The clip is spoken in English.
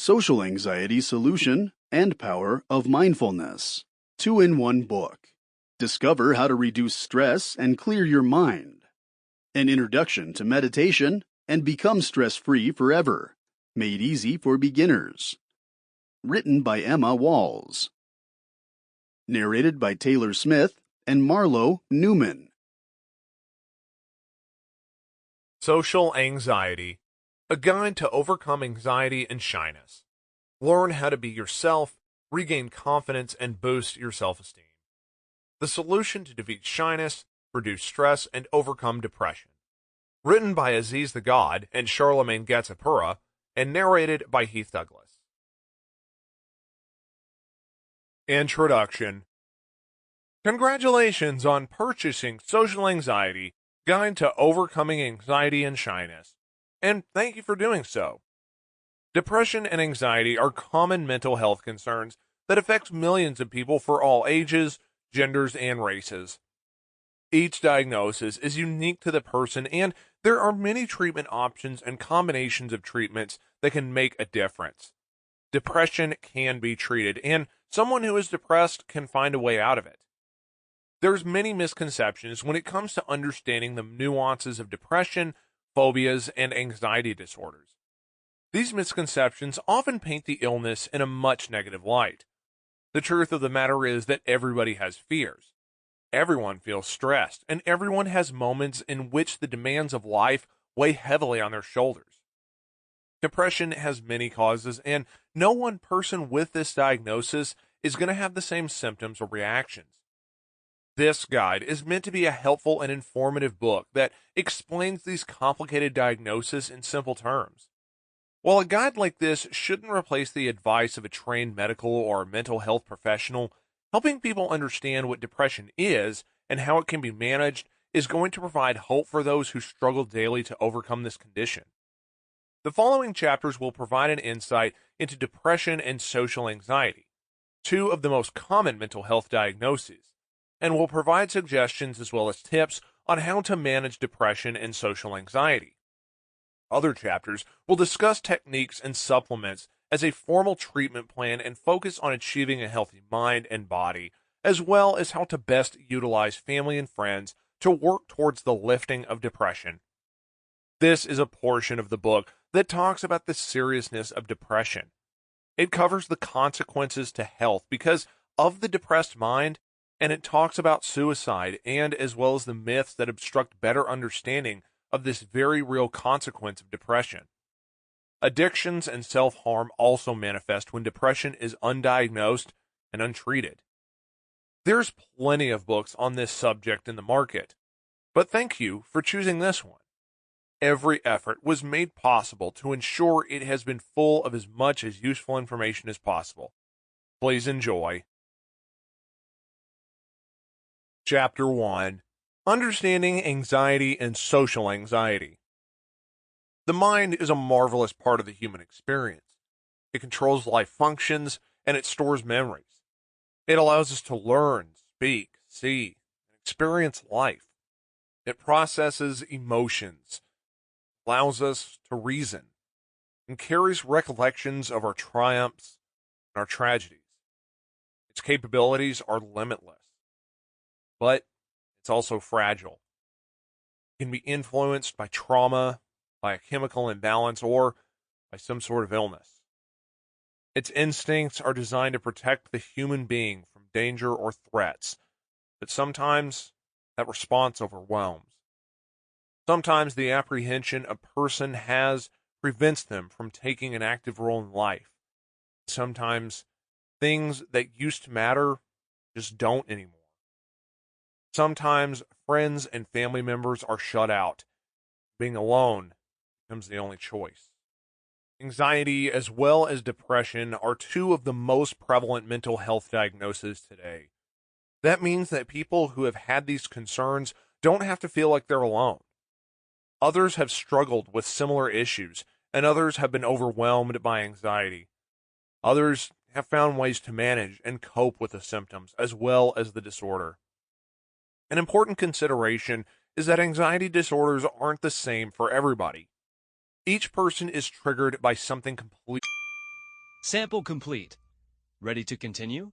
Social Anxiety Solution and Power of Mindfulness. 2-in-1 book. Discover how to reduce stress and clear your mind. An introduction to meditation and become stress-free forever. Made easy for beginners. Written by Emma Walls. Narrated by Taylor Smith and Marlowe Newman. Social Anxiety, a guide to overcome anxiety and shyness. Learn how to be yourself, regain confidence, and boost your self-esteem. The solution to defeat shyness, reduce stress, and overcome depression. Written by Aziz the God and Charlemagne Gatsapura, and narrated by Heath Douglas. Introduction. Congratulations on purchasing Social Anxiety, Guide to Overcoming Anxiety and Shyness, and thank you for doing so. Depression and anxiety are common mental health concerns that affect millions of people for all ages, genders, and races. Each diagnosis is unique to the person, and there are many treatment options and combinations of treatments that can make a difference. Depression can be treated, and someone who is depressed can find a way out of it. There's many misconceptions when it comes to understanding the nuances of depression, phobias, and anxiety disorders. These misconceptions often paint the illness in a much negative light. The truth of the matter is that everybody has fears. Everyone feels stressed, and everyone has moments in which the demands of life weigh heavily on their shoulders. Depression has many causes, and no one person with this diagnosis is going to have the same symptoms or reactions. This guide is meant to be a helpful and informative book that explains these complicated diagnoses in simple terms. While a guide like this shouldn't replace the advice of a trained medical or mental health professional, helping people understand what depression is and how it can be managed is going to provide hope for those who struggle daily to overcome this condition. The following chapters will provide an insight into depression and social anxiety, two of the most common mental health diagnoses, and will provide suggestions as well as tips on how to manage depression and social anxiety. Other chapters will discuss techniques and supplements as a formal treatment plan and focus on achieving a healthy mind and body, as well as how to best utilize family and friends to work towards the lifting of depression. This is a portion of the book that talks about the seriousness of depression. It covers the consequences to health because of the depressed mind, and it talks about suicide and as well as the myths that obstruct better understanding of this very real consequence of depression. Addictions and self-harm also manifest when depression is undiagnosed and untreated. There's plenty of books on this subject in the market, but thank you for choosing this one. Every effort was made possible to ensure it has been full of as much as useful information as possible. Please enjoy. Chapter 1. Understanding Anxiety and Social Anxiety. The mind is a marvelous part of the human experience. It controls life functions, and it stores memories. It allows us to learn, speak, see, and experience life. It processes emotions, allows us to reason, and carries recollections of our triumphs and our tragedies. Its capabilities are limitless, but it's also fragile. It can be influenced by trauma, by a chemical imbalance, or by some sort of illness. Its instincts are designed to protect the human being from danger or threats, but sometimes that response overwhelms. Sometimes the apprehension a person has prevents them from taking an active role in life. Sometimes things that used to matter just don't anymore. Sometimes friends and family members are shut out. Being alone becomes the only choice. Anxiety as well as depression are two of the most prevalent mental health diagnoses today. That means that people who have had these concerns don't have to feel like they're alone. Others have struggled with similar issues, and others have been overwhelmed by anxiety. Others have found ways to manage and cope with the symptoms as well as the disorder. An important consideration is that anxiety disorders aren't the same for everybody. Each person is triggered by something completely. Sample complete. Ready to continue?